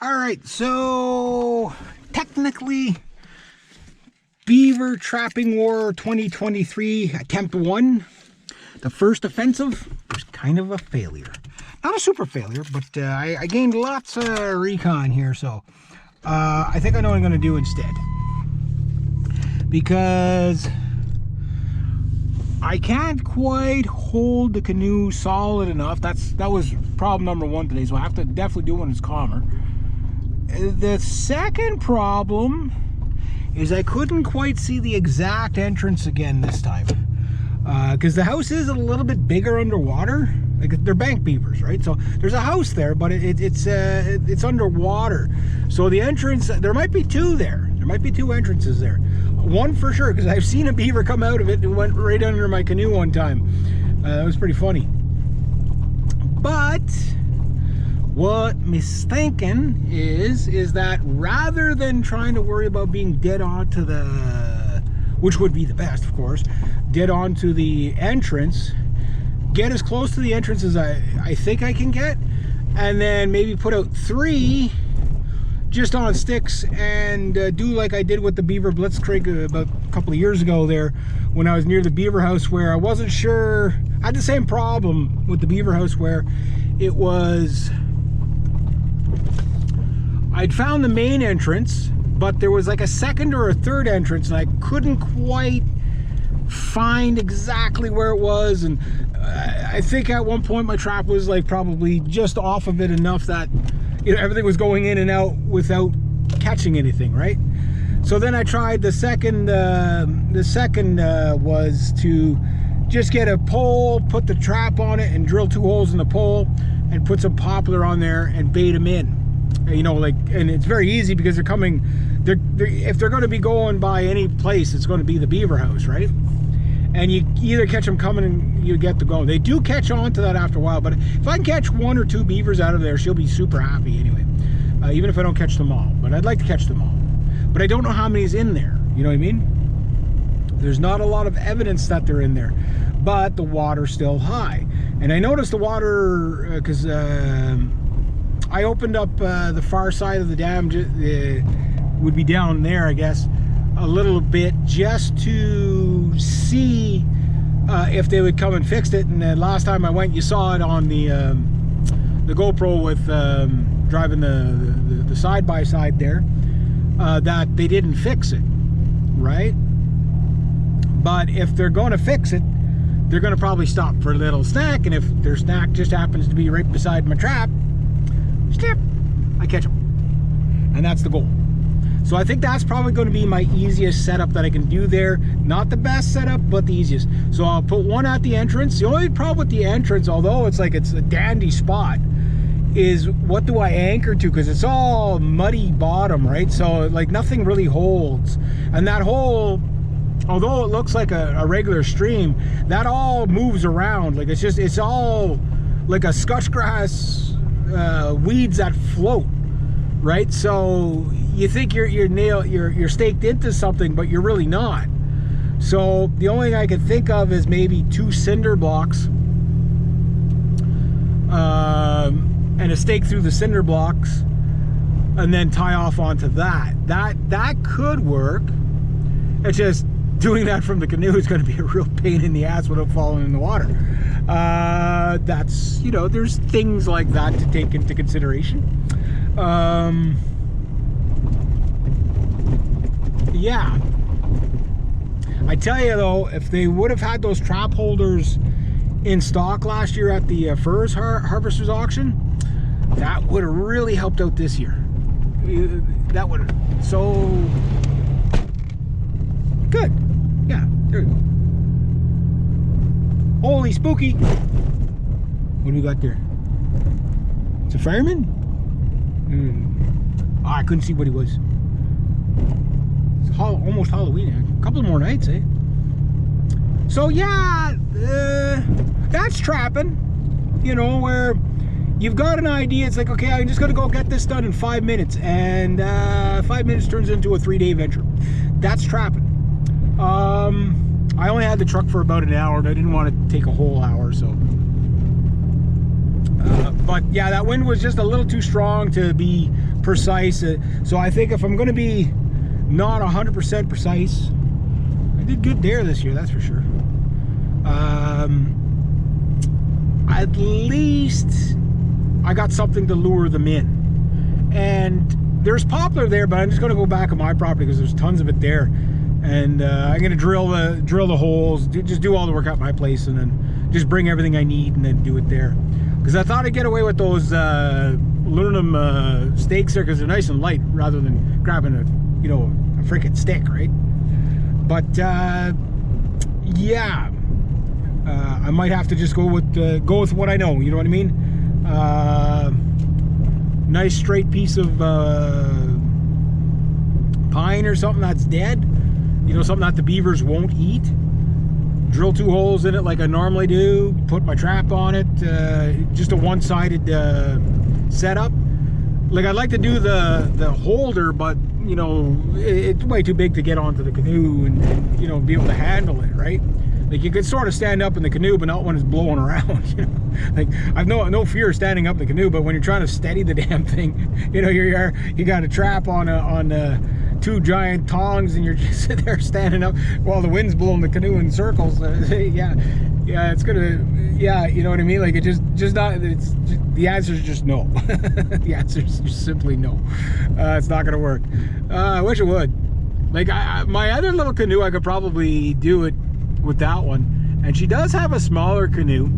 All right, so technically Beaver Trapping War 2023 attempt 1, the first offensive, was kind of a failure. Not a super failure, but I gained lots of recon here, so I think I know what I'm going to do instead. Because I can't quite hold the canoe solid enough. That was problem number one today, so I have to definitely do it when it's calmer. The second problem is I couldn't quite see the exact entrance again this time. Because the house is a little bit bigger underwater. Like, they're bank beavers, right? So there's a house there, but it's underwater. So the entrance, there might be two there. There might be two entrances there. One for sure, because I've seen a beaver come out of it and went right under my canoe one time. That was pretty funny. But what I'm thinking is that rather than trying to worry about being dead on to the, which would be the best, of course, dead on to the entrance, get as close to the entrance as I think I can get, and then maybe put out 3 just on sticks and do like I did with the Beaver Blitzkrieg about a couple of years ago there when I was near the beaver house, where I wasn't sure. I had the same problem with the beaver house where it was, I'd found the main entrance, but there was like a second or a third entrance and I couldn't quite find exactly where it was. And I think at one point my trap was like probably just off of it enough that, you know, everything was going in and out without catching anything, right? So then I tried the second was to just get a pole, put the trap on it and drill 2 holes in the pole and put some poplar on there and bait them in. You know, like, and it's very easy because they're coming, if they're going to be going by any place, it's going to be the beaver house, right? And you either catch them coming and you get to go. They do catch on to that after a while, but if I can catch 1 or 2 beavers out of there, she'll be super happy anyway. Even if I don't catch them all, but I'd like to catch them all. But I don't know how many's in there, you know what I mean? There's not a lot of evidence that they're in there, but the water's still high. And I noticed the water, because I opened up the far side of the dam, would be down there, I guess, a little bit just to see if they would come and fix it. And then last time I went, you saw it on the GoPro with driving the side-by-side there, that they didn't fix it, right? But if they're going to fix it, they're going to probably stop for a little snack, and if their snack just happens to be right beside my trap, snap, I catch them. And that's the goal. So I think that's probably going to be my easiest setup that I can do there. Not the best setup, but the easiest. So I'll put one at the entrance. The only problem with the entrance, although it's like it's a dandy spot, is what do I anchor to? Because it's all muddy bottom, right? So like nothing really holds. And that hole, although it looks like a regular stream, that all moves around. Like it's all like a scotch grass, weeds that float, right? So you think you're staked into something, but you're really not. So the only thing I could think of is maybe 2 cinder blocks, and a stake through the cinder blocks, and then tie off onto that. That could work. It's just doing that from the canoe is going to be a real pain in the ass without falling in the water. That's, you know, there's things like that to take into consideration. Yeah, I tell you though, if they would have had those trap holders in stock last year at the Furs Harvesters auction, that would have really helped out this year. That would have, so good. Yeah, there you go. Holy spooky. What do we got there? It's a fireman? Oh, I couldn't see what he was. It's almost Halloween. A couple more nights, eh? So yeah, that's trapping. You know, where you've got an idea. It's like, okay, I'm just gonna go get this done in 5 minutes, and 5 minutes turns into a 3-day venture. That's trapping. I only had the truck for about an hour, and I didn't want to take a whole hour, so. But yeah, that wind was just a little too strong to be precise. So I think if I'm going to be not 100% precise, I did good there this year, that's for sure. At least I got something to lure them in. And there's poplar there, but I'm just going to go back on my property because there's tons of it there. And I'm going to drill the holes, just do all the work at my place, and then just bring everything I need and then do it there. Because I thought I'd get away with those aluminum stakes there because they're nice and light, rather than grabbing a freaking stick, right? But yeah, I might have to just go with what I know. You know what I mean? Nice straight piece of pine or something that's dead. Something that the beavers won't eat. Drill 2 holes in it like I normally do. Put my trap on it. Just a one-sided setup. Like I'd like to do the holder, but it's way too big to get onto the canoe and be able to handle it, right? Like you could sort of stand up in the canoe, but not when it's blowing around. Like I've no fear of standing up in the canoe, but when you're trying to steady the damn thing, you got a trap on 2 giant tongs, and you're just sitting there standing up while the wind's blowing the canoe in circles. Yeah, it's gonna. Yeah, you know what I mean. Like it just not. The answer is just no. The answer is just simply no. It's not gonna work. I wish it would. Like my other little canoe, I could probably do it with that one, and she does have a smaller canoe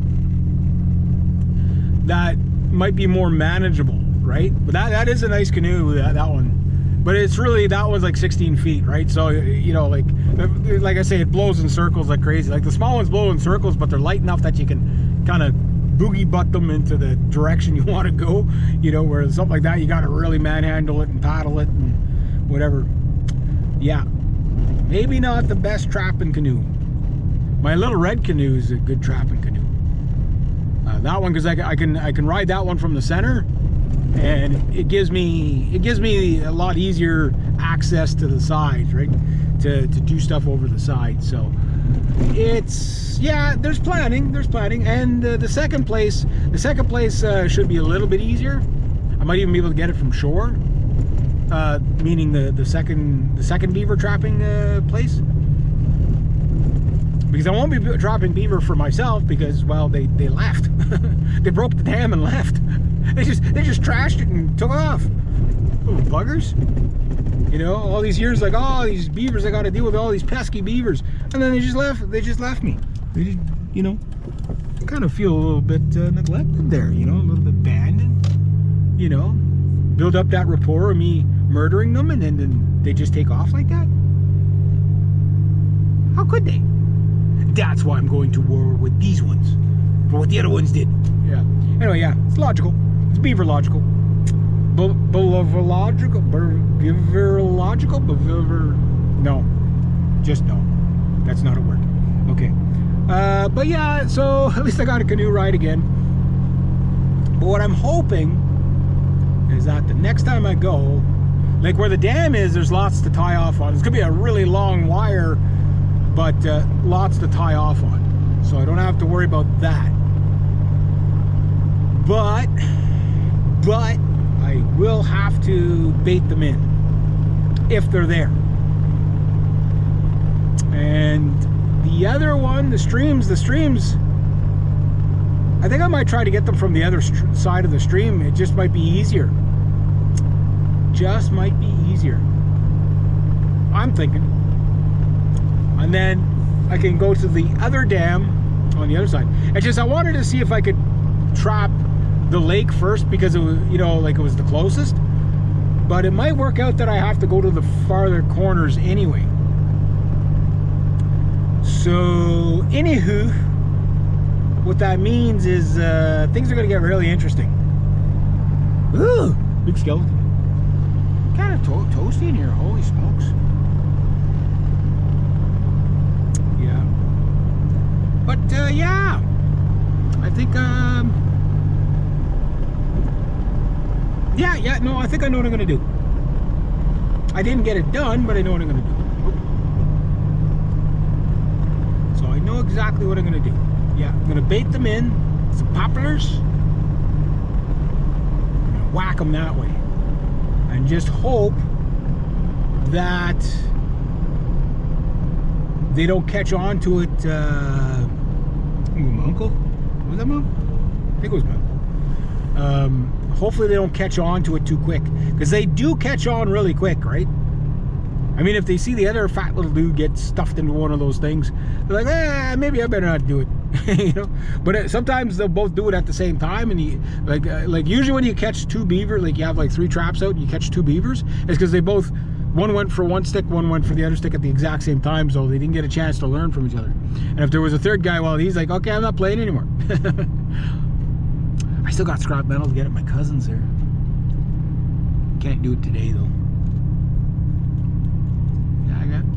that might be more manageable, right? But that is a nice canoe, that one. But it's really, that one's like 16 feet, right? So like I say, it blows in circles like crazy. Like the small ones blow in circles, but they're light enough that you can kind of boogie butt them into the direction you want to go. Whereas something like that, you got to really manhandle it and paddle it and whatever. Yeah, maybe not the best trapping canoe. My little red canoe is a good trapping canoe. That one, because I can ride that one from the center, and it gives me a lot easier access to the sides, right? To do stuff over the side. So it's, yeah, there's planning, and the second place should be a little bit easier. I might even be able to get it from shore, meaning the second beaver trapping place. Because I won't be trapping beaver for myself, because, well, they left. They broke the dam and left. They just trashed it and took off. Little buggers. All these years, like, oh, these beavers, I got to deal with all these pesky beavers, and then they just left me. They just, kind of feel a little bit neglected there. A little bit abandoned. Build up that rapport of me murdering them, and then they just take off like that. How could they? That's why I'm going to war with these ones, for what the other ones did. Yeah. Anyway, yeah, it's logical. It's beaver logical. Beaver-logical? No. Just no. That's not a word. Okay. But yeah, so at least I got a canoe ride again. But what I'm hoping is that the next time I go, like where the dam is, there's lots to tie off on. It's going to be a really long wire, but lots to tie off on, so I don't have to worry about that. But I will have to bait them in if they're there. And the other one, the streams, I think I might try to get them from the other side of the stream. It just might be easier. Just might be easier, I'm thinking. And then I can go to the other dam on the other side. It's just I wanted to see if I could trap the lake first, because it was, like it was the closest. But it might work out that I have to go to the farther corners anyway. So, anywho, what that means is things are going to get really interesting. Ooh, big skeleton. Kind of toasty in here, holy smokes. But yeah, I think no, I think I know what I'm gonna do. I didn't get it done, but I know what I'm gonna do. So I know exactly what I'm gonna do. Yeah, I'm gonna bait them in some poplars. I'm gonna whack them that way. and just hope that they don't catch on to it. My uncle? Was that Mom? I think it was my uncle. Hopefully they don't catch on to it too quick, because they do catch on really quick, right? I mean, if they see the other fat little dude get stuffed into one of those things, they're like, maybe I better not do it. You know, but sometimes they'll both do it at the same time, and you like usually when you catch two beaver, like you have like 3 traps out and you catch 2 beavers, it's because they both, one went for one stick, one went for the other stick at the exact same time, so they didn't get a chance to learn from each other. And if there was a third guy, well, he's like, okay, I'm not playing anymore. I still got scrap metal to get at my cousin's there. Can't do it today though.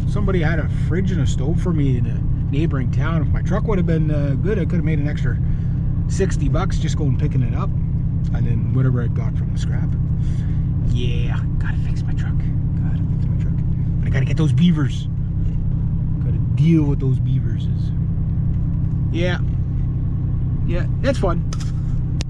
Somebody had a fridge and a stove for me in a neighboring town. If my truck would have been good, I could have made an extra $60 just going picking it up, and then whatever I got from the scrap. Yeah, gotta fix my truck. But I gotta get those beavers. Gotta deal with those beavers. Yeah, that's fun.